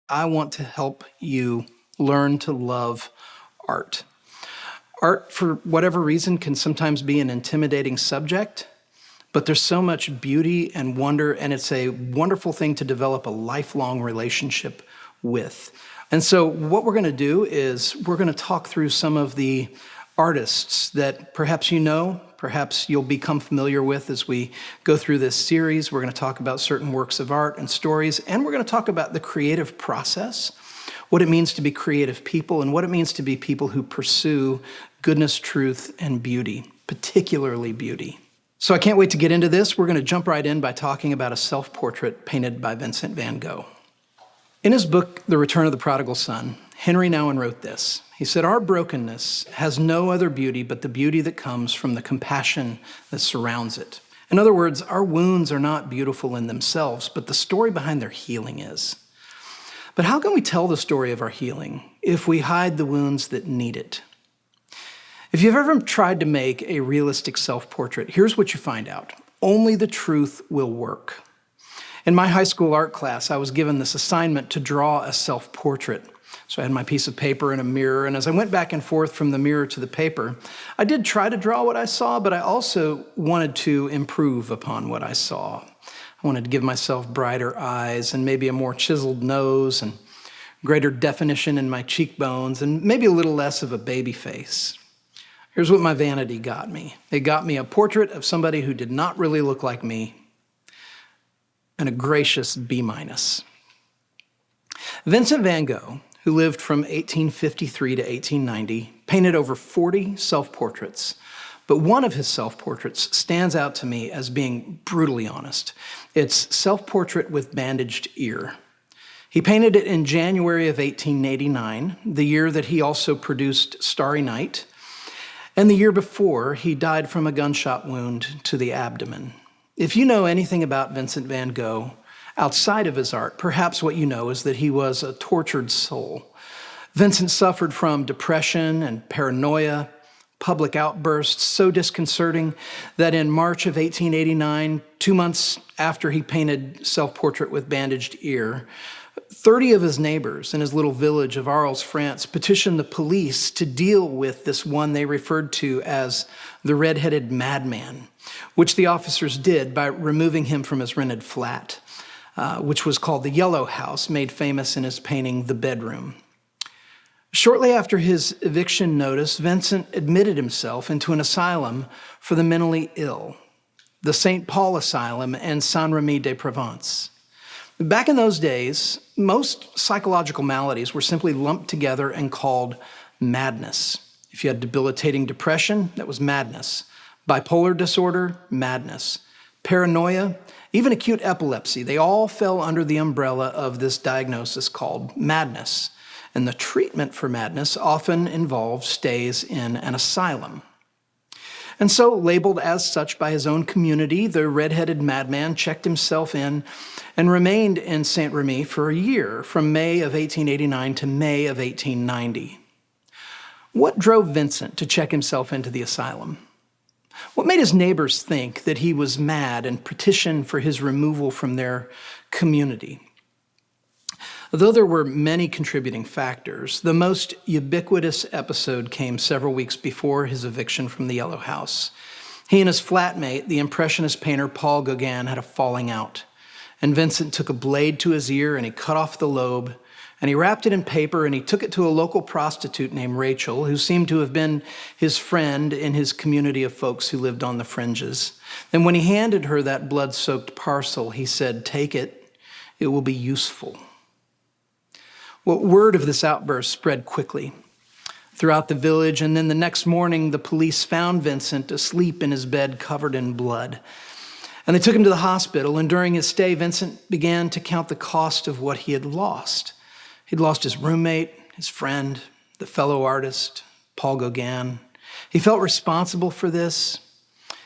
I want to help you learn to love art. Art, for whatever reason, can sometimes be an intimidating subject, but there's so much beauty and wonder, and it's a wonderful thing to develop a lifelong relationship with. And so what we're going to do is we're going to talk through some of the artists that perhaps you know, perhaps you'll become familiar with as we go through this series. We're going to talk about certain works of art and stories, and we're going to talk about the creative process, what it means to be creative people, and what it means to be people who pursue goodness, truth, and beauty, particularly beauty. So I can't wait to get into this. We're going to jump right in by talking about a self-portrait painted by Vincent Van Gogh. In his book, The Return of the Prodigal Son, Henry Nouwen wrote this. He said, "Our brokenness has no other beauty but the beauty that comes from the compassion that surrounds it." In other words, our wounds are not beautiful in themselves, but the story behind their healing is. But how can we tell the story of our healing if we hide the wounds that need it? If you've ever tried to make a realistic self-portrait, here's what you find out. Only the truth will work. In my high school art class, I was given this assignment to draw a self-portrait. So I had my piece of paper and a mirror, and as I went back and forth from the mirror to the paper, I did try to draw what I saw, but I also wanted to improve upon what I saw. I wanted to give myself brighter eyes and maybe a more chiseled nose and greater definition in my cheekbones and maybe a little less of a baby face. Here's what my vanity got me. It got me a portrait of somebody who did not really look like me and a gracious B-. Vincent Van Gogh, who lived from 1853 to 1890, painted over 40 self-portraits. But one of his self-portraits stands out to me as being brutally honest. It's Self-Portrait with Bandaged Ear. He painted it in January of 1889, the year that he also produced Starry Night, and the year before he died from a gunshot wound to the abdomen. If you know anything about Vincent Van Gogh, outside of his art, perhaps what you know is that he was a tortured soul. Vincent suffered from depression and paranoia, public outbursts so disconcerting that in March of 1889, 2 months after he painted Self-Portrait with Bandaged Ear, 30 of his neighbors in his little village of Arles, France, petitioned the police to deal with this one they referred to as the red-headed madman, which the officers did by removing him from his rented flat, which was called the Yellow House, made famous in his painting The Bedroom. Shortly after his eviction notice, Vincent admitted himself into an asylum for the mentally ill, the St. Paul Asylum in Saint-Rémy-de-Provence. Back in those days, most psychological maladies were simply lumped together and called madness. If you had debilitating depression, that was madness. Bipolar disorder, madness. Paranoia, even acute epilepsy, they all fell under the umbrella of this diagnosis called madness. And the treatment for madness often involved stays in an asylum. And so, labeled as such by his own community, the red-headed madman checked himself in and remained in Saint-Rémy for a year, from May of 1889 to May of 1890. What drove Vincent to check himself into the asylum? What made his neighbors think that he was mad and petition for his removal from their community? Though there were many contributing factors, the most ubiquitous episode came several weeks before his eviction from the Yellow House. He and his flatmate, the Impressionist painter Paul Gauguin, had a falling out. And Vincent took a blade to his ear and he cut off the lobe, and he wrapped it in paper and he took it to a local prostitute named Rachel, who seemed to have been his friend in his community of folks who lived on the fringes. And when he handed her that blood-soaked parcel, he said, "Take it, it will be useful." Well, word of this outburst spread quickly throughout the village, and then the next morning, the police found Vincent asleep in his bed covered in blood. And they took him to the hospital, and during his stay, Vincent began to count the cost of what he had lost. He'd lost his roommate, his friend, the fellow artist, Paul Gauguin. He felt responsible for this.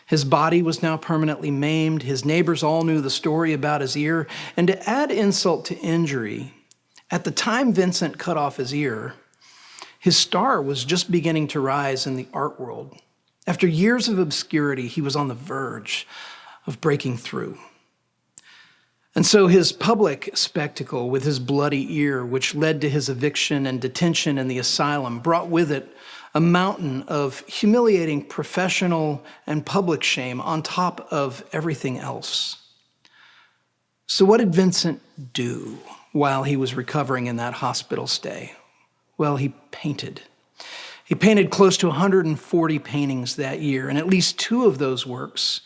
His body was now permanently maimed. His neighbors all knew the story about his ear. And to add insult to injury, at the time Vincent cut off his ear, his star was just beginning to rise in the art world. After years of obscurity, he was on the verge of breaking through. And so his public spectacle with his bloody ear, which led to his eviction and detention in the asylum, brought with it a mountain of humiliating professional and public shame on top of everything else. So what did Vincent do while he was recovering in that hospital stay? Well, he painted. He painted close to 140 paintings that year, and at least 2 of those works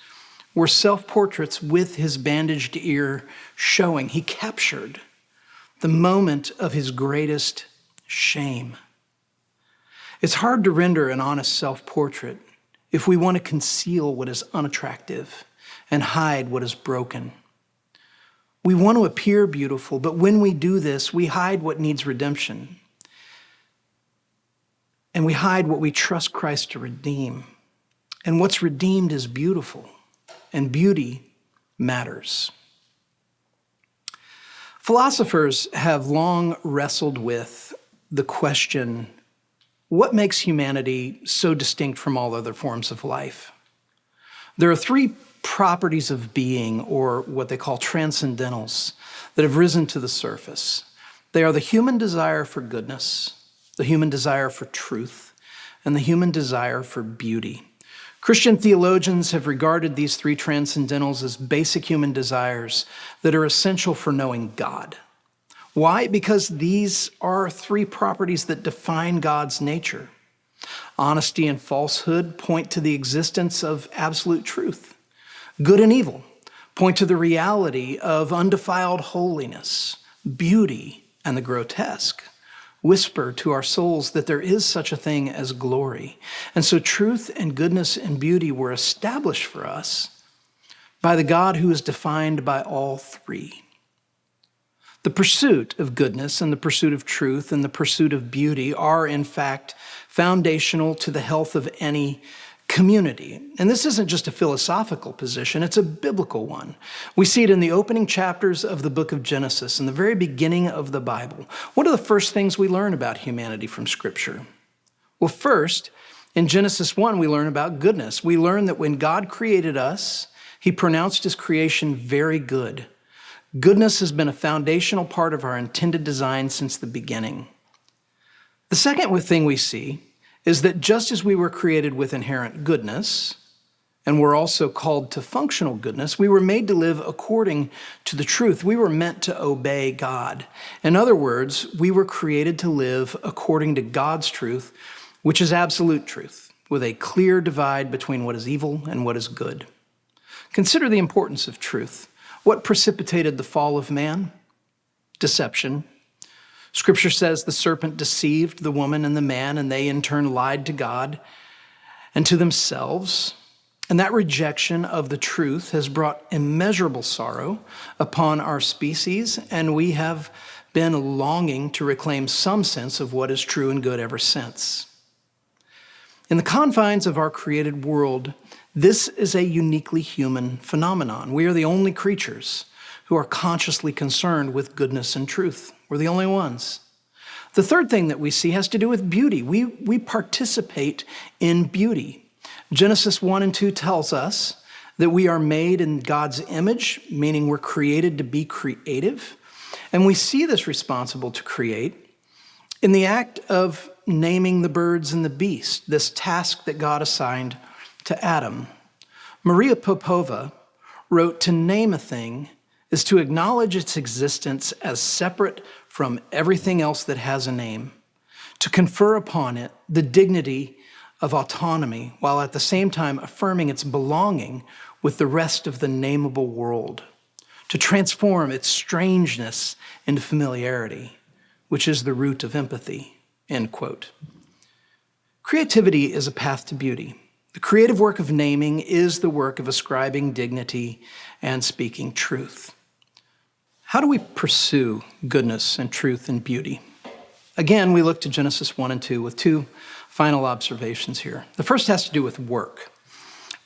were self-portraits with his bandaged ear showing. He captured the moment of his greatest shame. It's hard to render an honest self-portrait if we want to conceal what is unattractive and hide what is broken. We want to appear beautiful, but when we do this, we hide what needs redemption. And we hide what we trust Christ to redeem. And what's redeemed is beautiful. And beauty matters. Philosophers have long wrestled with the question, what makes humanity so distinct from all other forms of life? There are 3 properties of being, or what they call transcendentals, that have risen to the surface. They are the human desire for goodness, the human desire for truth, and the human desire for beauty. Christian theologians have regarded these 3 transcendentals as basic human desires that are essential for knowing God. Why? Because these are 3 properties that define God's nature. Honesty and falsehood point to the existence of absolute truth. Good and evil point to the reality of undefiled holiness. Beauty and the grotesque whisper to our souls that there is such a thing as glory. And so truth and goodness and beauty were established for us by the God who is defined by all 3. The pursuit of goodness and the pursuit of truth and the pursuit of beauty are, in fact, foundational to the health of any community. And this isn't just a philosophical position, it's a biblical one. We see it in the opening chapters of the book of Genesis, in the very beginning of the Bible. What are the first things we learn about humanity from Scripture? Well, first, in Genesis 1, we learn about goodness. We learn that when God created us, he pronounced his creation very good. Goodness has been a foundational part of our intended design since the beginning. The second thing we see is that just as we were created with inherent goodness, and we're also called to functional goodness, we were made to live according to the truth. We were meant to obey God. In other words, we were created to live according to God's truth, which is absolute truth, with a clear divide between what is evil and what is good. Consider the importance of truth. What precipitated the fall of man? Deception. Scripture says the serpent deceived the woman and the man, and they in turn lied to God and to themselves. And that rejection of the truth has brought immeasurable sorrow upon our species, and we have been longing to reclaim some sense of what is true and good ever since. In the confines of our created world, this is a uniquely human phenomenon. We are the only creatures who are consciously concerned with goodness and truth. We're the only ones. The third thing that we see has to do with beauty. We participate in beauty. Genesis 1 and 2 tells us that we are made in God's image, meaning we're created to be creative. And we see this responsible to create in the act of naming the birds and the beasts, this task that God assigned to Adam. Maria Popova wrote, "To name a thing is to acknowledge its existence as separate from everything else that has a name, to confer upon it the dignity of autonomy, while at the same time affirming its belonging with the rest of the nameable world, to transform its strangeness into familiarity, which is the root of empathy," end quote. Creativity is a path to beauty. The creative work of naming is the work of ascribing dignity and speaking truth. How do we pursue goodness and truth and beauty? Again, we look to Genesis 1 and 2 with 2 final observations here. The first has to do with work.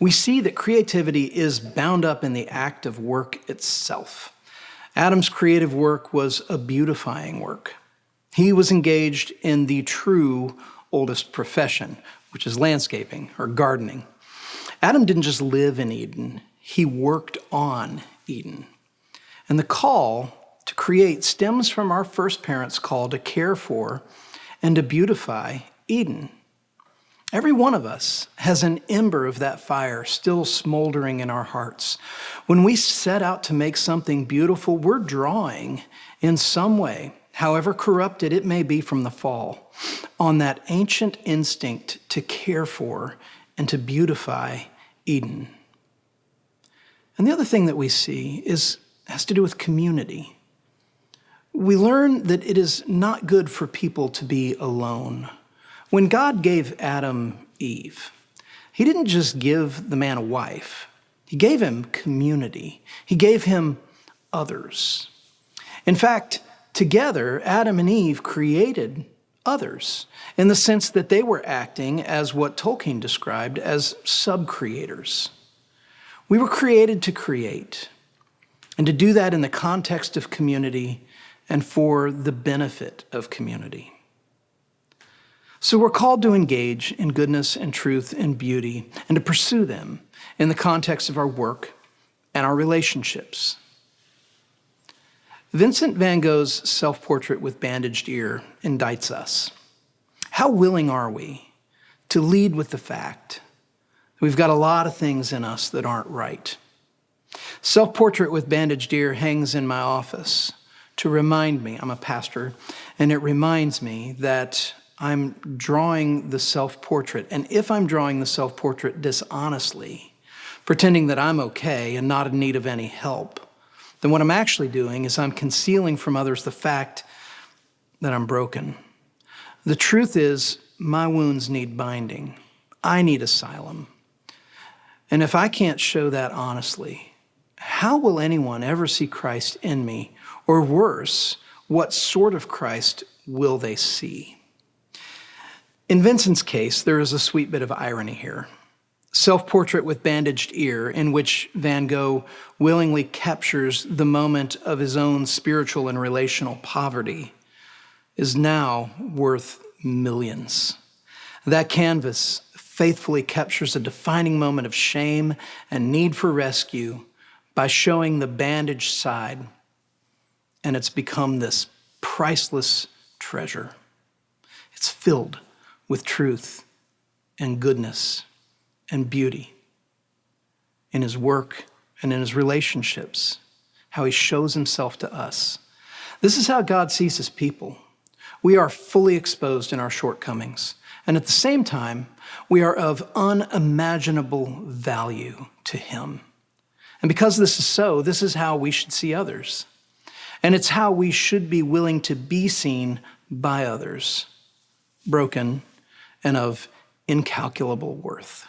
We see that creativity is bound up in the act of work itself. Adam's creative work was a beautifying work. He was engaged in the true oldest profession, which is landscaping or gardening. Adam didn't just live in Eden, he worked on Eden. And the call to create stems from our first parents' call to care for and to beautify Eden. Every one of us has an ember of that fire still smoldering in our hearts. When we set out to make something beautiful, we're drawing in some way, however corrupted it may be from the fall, on that ancient instinct to care for and to beautify Eden. And the other thing that we see has to do with community. We learn that it is not good for people to be alone. When God gave Adam Eve, he didn't just give the man a wife. He gave him community. He gave him others. In fact, together, Adam and Eve created others in the sense that they were acting as what Tolkien described as sub-creators. We were created to create, and to do that in the context of community and for the benefit of community. So we're called to engage in goodness and truth and beauty and to pursue them in the context of our work and our relationships. Vincent Van Gogh's self-portrait with bandaged ear indicts us. How willing are we to lead with the fact that we've got a lot of things in us that aren't right? Self-portrait with bandaged ear hangs in my office to remind me, I'm a pastor, and it reminds me that I'm drawing the self-portrait. And if I'm drawing the self-portrait dishonestly, pretending that I'm okay and not in need of any help, then what I'm actually doing is I'm concealing from others the fact that I'm broken. The truth is, my wounds need binding. I need asylum. And if I can't show that honestly, how will anyone ever see Christ in me? Or worse, what sort of Christ will they see? In Vincent's case, there is a sweet bit of irony here. Self-portrait with bandaged ear, in which Van Gogh willingly captures the moment of his own spiritual and relational poverty, is now worth millions. That canvas faithfully captures a defining moment of shame and need for rescue by showing the bandaged side, and it's become this priceless treasure. It's filled with truth and goodness and beauty in his work and in his relationships, how he shows himself to us. This is how God sees his people. We are fully exposed in our shortcomings, and at the same time, we are of unimaginable value to him. And because this is so, this is how we should see others. And it's how we should be willing to be seen by others, broken and of incalculable worth.